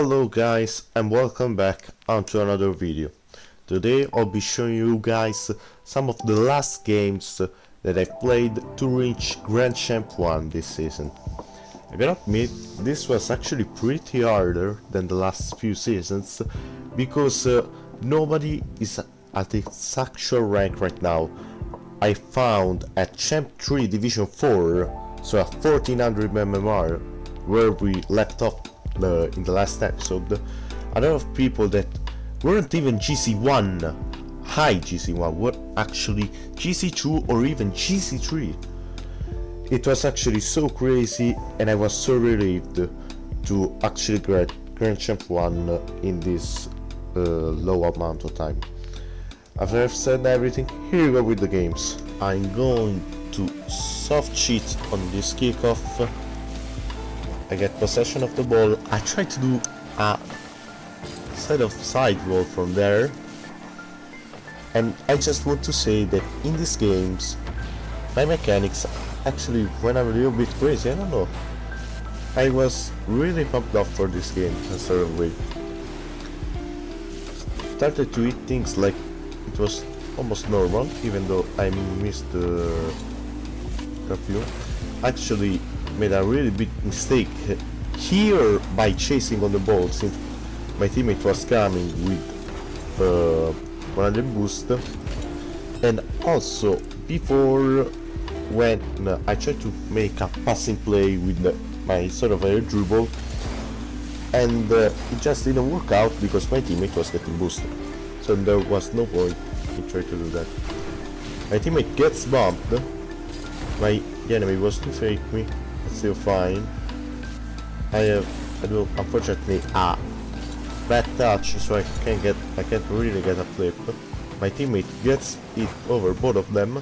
Hello guys and welcome back onto another video. Today I'll be showing you guys some of the last games that I've played to reach Grand Champ 1 this season. I gotta admit, this was actually pretty harder than the last few seasons because nobody is at its actual rank right now. I found at Champ 3 Division 4, so at 1400 MMR, where we left off in the last episode, a lot of people that weren't even GC1, high GC1, were actually GC2 or even GC3. It was actually so crazy and I was so relieved to actually get Grand Champ 1 in this low amount of time. After I've said everything, here we go with the games. I'm going to soft cheat on this kickoff. I get possession of the ball. I try to do a set of side roll from there, and I just want to say that in these games my mechanics actually went a little bit crazy. I don't know, I was really pumped up for this game in a certain way. Started to eat things like it was almost normal, even though I missed the curfew. Actually made a really big mistake here by chasing on the ball, since my teammate was coming with 100 boost, and also before when I tried to make a passing play with my sort of air dribble, and it just didn't work out because my teammate was getting boosted, so there was no point in trying to do that. My teammate gets bumped, the enemy was to fake me. Still fine. I do unfortunately a bad touch, so I can't really get a flip. My teammate gets it over both of them,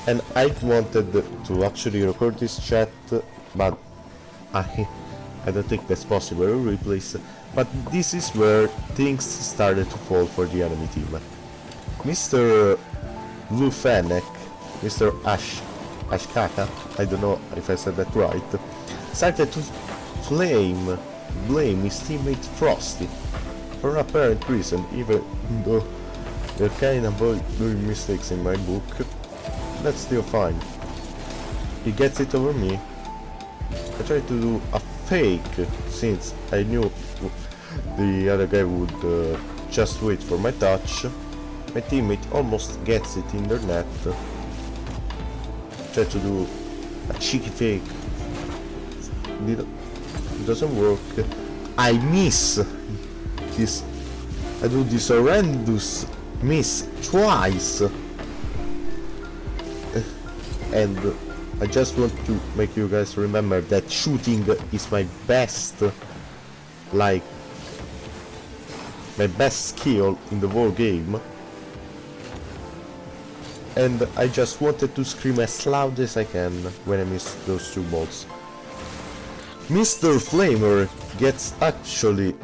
and I wanted to actually record this chat, but I don't think that's possible to replace. But this is where things started to fall for the enemy team. Mr. Blue Fennec, Mr. Ashkaka, I don't know if I said that right, started to blame his teammate Frosty for apparent reason, even though they're kind of doing mistakes in my book. That's still fine. He gets it over me. I tried to do a fake, since I knew the other guy would just wait for my touch. My teammate almost gets it in their net. Try to do a cheeky fake. It doesn't work. I miss this. I do this horrendous miss twice, and I just want to make you guys remember that shooting is my best, like my best skill in the whole game. And I just wanted to scream as loud as I can when I miss those two balls. Mr. Flamer gets actually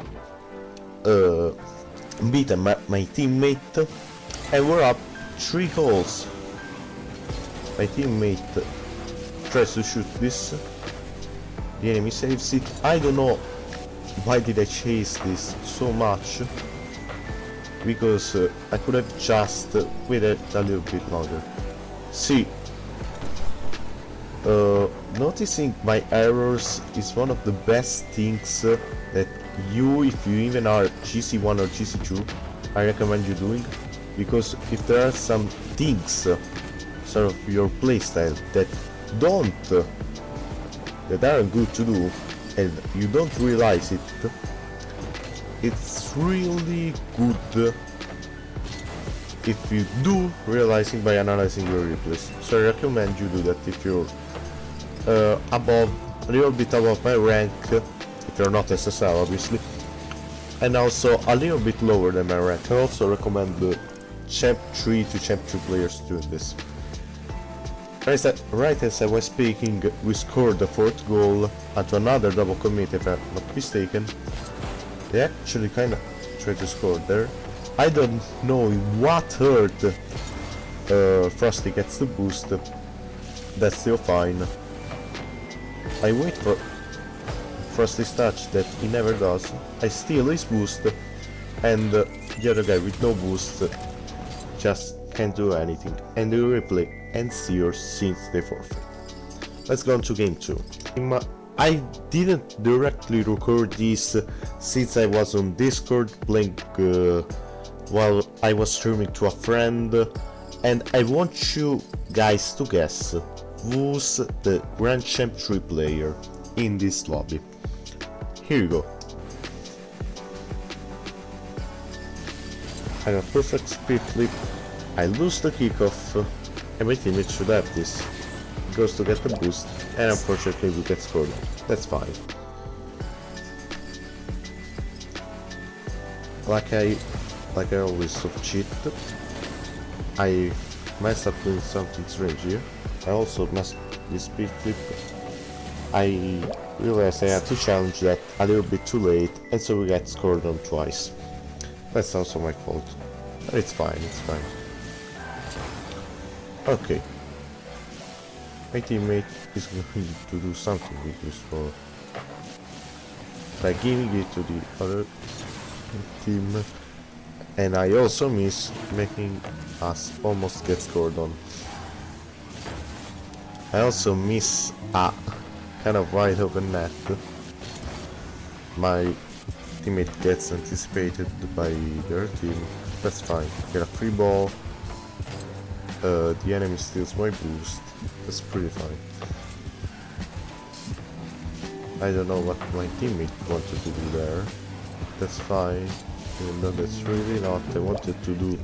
beaten my teammate, and we're up 3 goals. My teammate tries to shoot this. The enemy saves it. I don't know why did I chase this so much, because I could have just waited a little bit longer. See, noticing my errors is one of the best things that you, if you even are GC1 or GC2, I recommend you doing, because if there are some things, sort of your playstyle, that aren't good to do, and you don't realize it, it's really good if you do realizing by analyzing your replays. So I recommend you do that if you're a little bit above my rank, if you're not SSL obviously, and also a little bit lower than my rank. I also recommend the Champ 3 to Champ 2 players doing this. Right as I was speaking, we scored the 4th goal at another double commit, if I'm not mistaken. They actually kinda tried to score there. I don't know what hurt Frosty gets the boost. That's still fine. I wait for first his touch that he never does. I steal his boost, and the other guy with no boost just can't do anything, and the replay ends here since they forfeit. Let's go on to game 2. I didn't directly record this since I was on Discord playing while I was streaming to a friend, and I want you guys to guess who's the Grand Champ 3 player in this lobby. Here you go. I got perfect speed flip, I lose the kickoff, and my teammate should have this. He goes to get the boost, and unfortunately we get scored. That's fine. Like I always cheat, I messed up doing something strange here. I also messed this speed flip. I realized I had to challenge that a little bit too late, and so we got scored on twice. That's also my fault. But it's fine, it's fine. Okay. My teammate is going to do something with this ball by giving it to the other team, and I also miss, making us almost get scored on. I also miss a kind of wide open net. My teammate gets anticipated by their team. That's fine. Get a free ball. The enemy steals my boost. That's pretty fine. I don't know what my teammate wanted to do there. That's fine. Even though that's really not. I wanted to do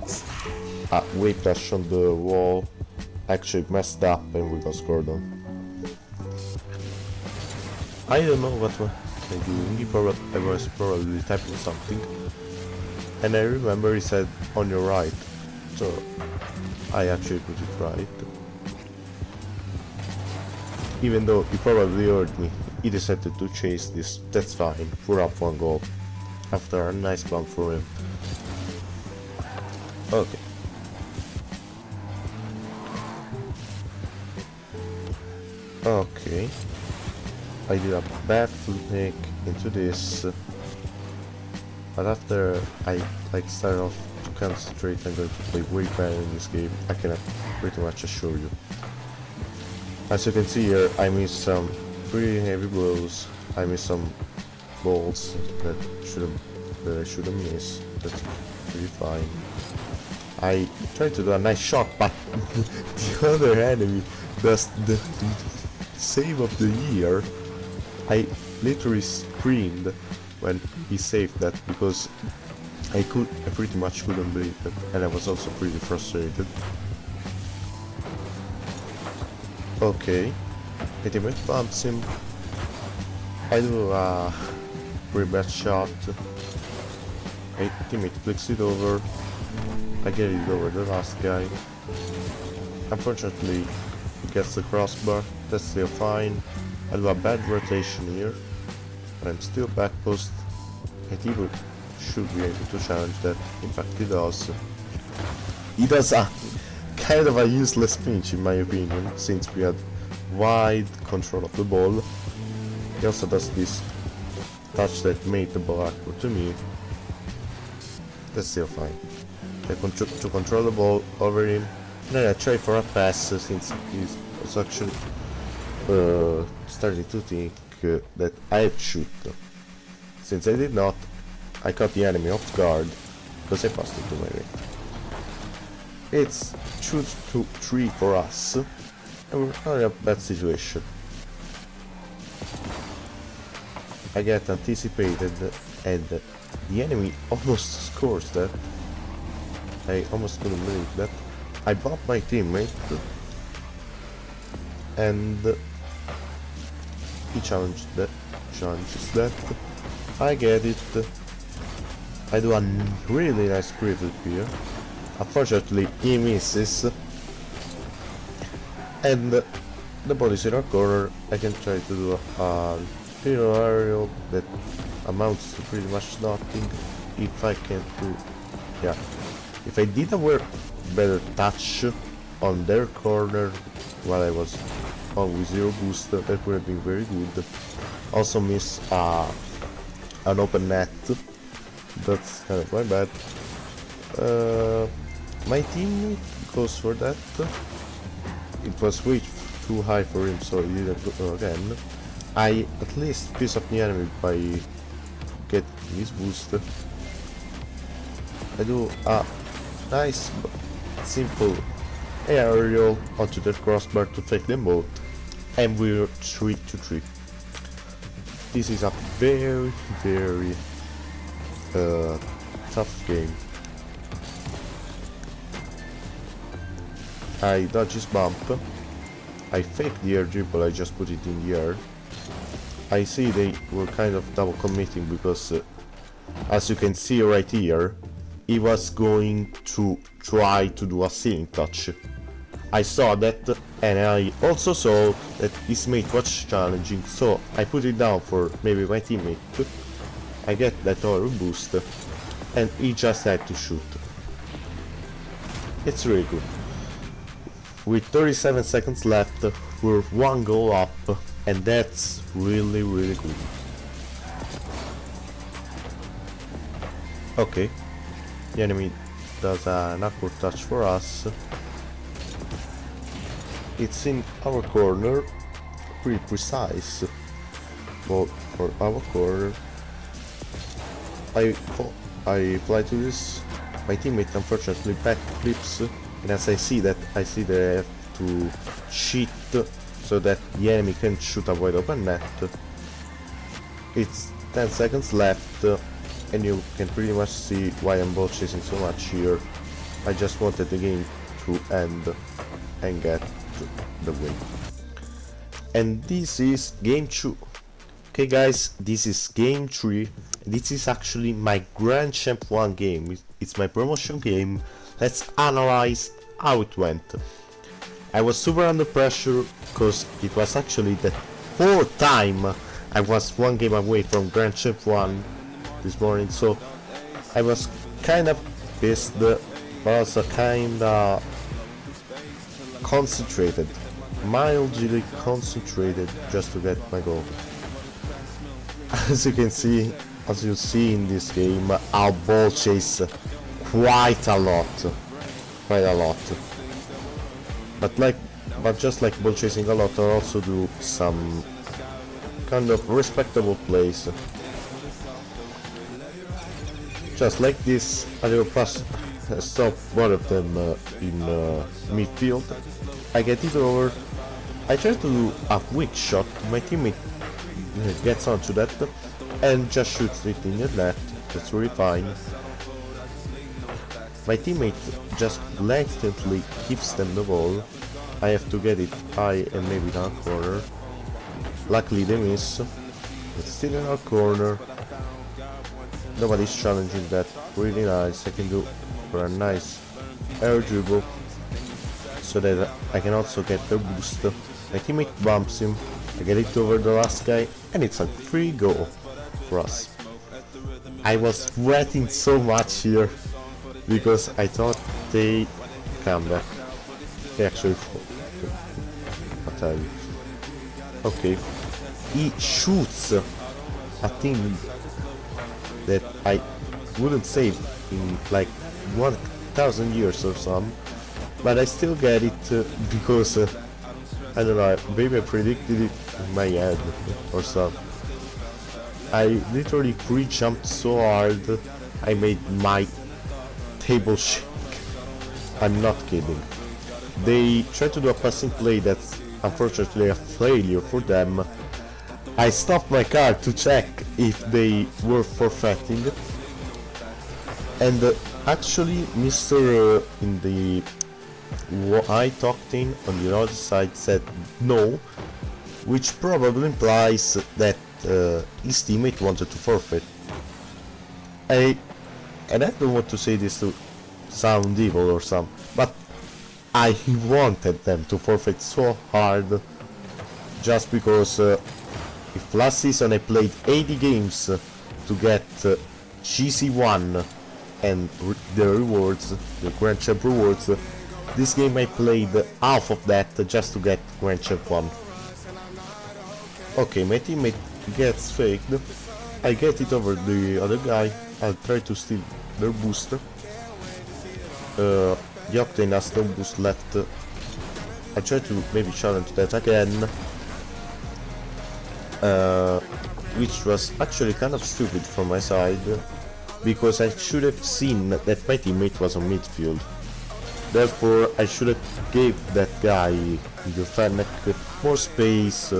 a wave dash on the wall. Actually messed up and we got scored on. I don't know what was I doing. I was probably typing something. And I remember he said on your right. So I actually put it right. Even though he probably heard me, he decided to chase this. That's fine. We're up 1 goal. After a nice bump for him. Okay. Okay. I did a bad flick into this. But after I started off to concentrate, I'm going to play way better in this game. I can pretty much assure you. As you can see here, I missed some pretty heavy blows. I missed some balls that I shouldn't miss. That's pretty fine. I tried to do a nice shot, but the other enemy does the save of the year. I literally screamed when he saved that because I pretty much couldn't believe it, and I was also pretty frustrated. Okay, my teammate bumps him. I do a pretty bad shot. My teammate flicks it over. I get it over the last guy. Unfortunately, he gets the crossbar. That's still fine. I do a bad rotation here, but I'm still back post. My teammate should be able to challenge that. In fact, he does. He does a kind of a useless pinch in my opinion, since we had wide control of the ball. He also does this touch that made the ball awkward to me. That's still fine. I to control the ball over him, and then I try for a pass since he was actually starting to think that I'd shoot. Since I did not, I caught the enemy off guard because I passed it to my right. It's 2-3 for us, and we're not in a bad situation. I get anticipated, and the enemy almost scores that. I almost couldn't believe that. I bought my teammate, and he challenges that. I get it. I do a really nice pre-flip here. Unfortunately, he misses, and the ball is in our corner. I can try to do a little aerial that amounts to pretty much nothing. If I can do, yeah, if I did a better touch on their corner while I was on with 0 boost, that would have been very good. Also miss an open net. That's kind of my bad. My teammate goes for that. It was way too high for him, so he didn't go again. I at least piece up the enemy by getting his boost. I do a nice but simple aerial onto the crossbar to fake them both, and we're 3-3. This is a very tough game. I dodge his bump. I fake the air dribble, I just put it in the air. I see they were kind of double committing because as you can see right here, he was going to try to do a ceiling touch. I saw that, and I also saw that his mate was challenging, so I put it down for maybe my teammate. I get that auto boost, and he just had to shoot. It's really good. With 37 seconds left, we're 1 goal up, and that's really good. Okay, the enemy does an awkward touch for us. It's in our corner, pretty precise. Well, for our corner, I fly to this. My teammate unfortunately backflips, and as I see that I have to cheat so that the enemy can shoot a wide open net. It's 10 seconds left, and you can pretty much see why I'm ball chasing so much here. I just wanted the game to end and get the win. And this is game 2. Okay guys, this is game 3. This is actually my Grand Champ 1 game. It's my promotion game. Let's analyze how it went. I was super under pressure because it was actually the 4th time I was 1 game away from Grand Champ 1 this morning, so I was kind of pissed, but also kinda concentrated, mildly concentrated, just to get my goal. As you see in this game, I'll ball chase quite a lot, but just like ball chasing a lot, I'll also do some kind of respectable plays. Just like this, I will pass stop one of them in midfield. I get it over. I try to do a weak shot. My teammate gets onto that and just shoots it in the net. That's really fine. My teammate just blatantly gives them the ball. I have to get it high and maybe down corner. Luckily they miss. It's still in our corner. Nobody's challenging that. Really nice. I can do for a nice air dribble so that I can also get the boost. My teammate bumps him. I get it over the last guy, and it's a free goal for us. I was sweating so much here because I thought they come back. They actually I'll tell you. Okay, he shoots a thing that I wouldn't save in like 1000 years or some, but I still get it because I don't know, maybe I predicted it in my head or something. I literally pre-jumped so hard I made my table shake. I'm not kidding. They tried to do a passing play that's unfortunately a failure for them. I stopped my car to check if they were forfeiting, and actually Mr. In the white octane on the other side said no, which probably implies that his teammate wanted to forfeit. And I don't want to say this to sound evil or something, but I wanted them to forfeit so hard just because if last season I played 80 games to get GC1 and the rewards, the Grand Champ rewards, this game I played half of that just to get Grand Champ 1. Okay, my teammate gets faked. I get it over the other guy. I'll try to steal their booster. The Octane has no boost left. I try to maybe challenge that again. Which was actually kind of stupid from my side, because I should have seen that my teammate was on midfield. Therefore, I should have gave that guy, the Fennec, more space,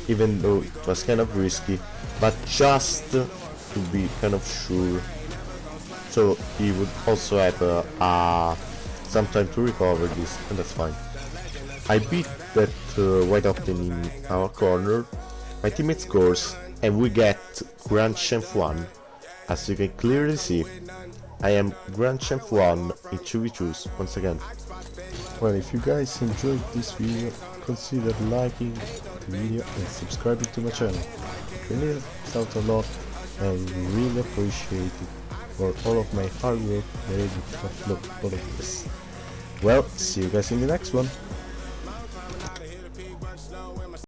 even though it was kind of risky, but just to be kind of sure. So he would also have some time to recover this, and that's fine. I beat that White Octane in our corner, my teammate scores, and we get Grand Champ 1. As you can clearly see, I am Grand Champ 1 in 2v2s once again. Well, if you guys enjoyed this video, consider liking the video and subscribing to my channel. It really helps out a lot, and we really appreciate it for all of my hard work that I did to upload all of this. Well, see you guys in the next one.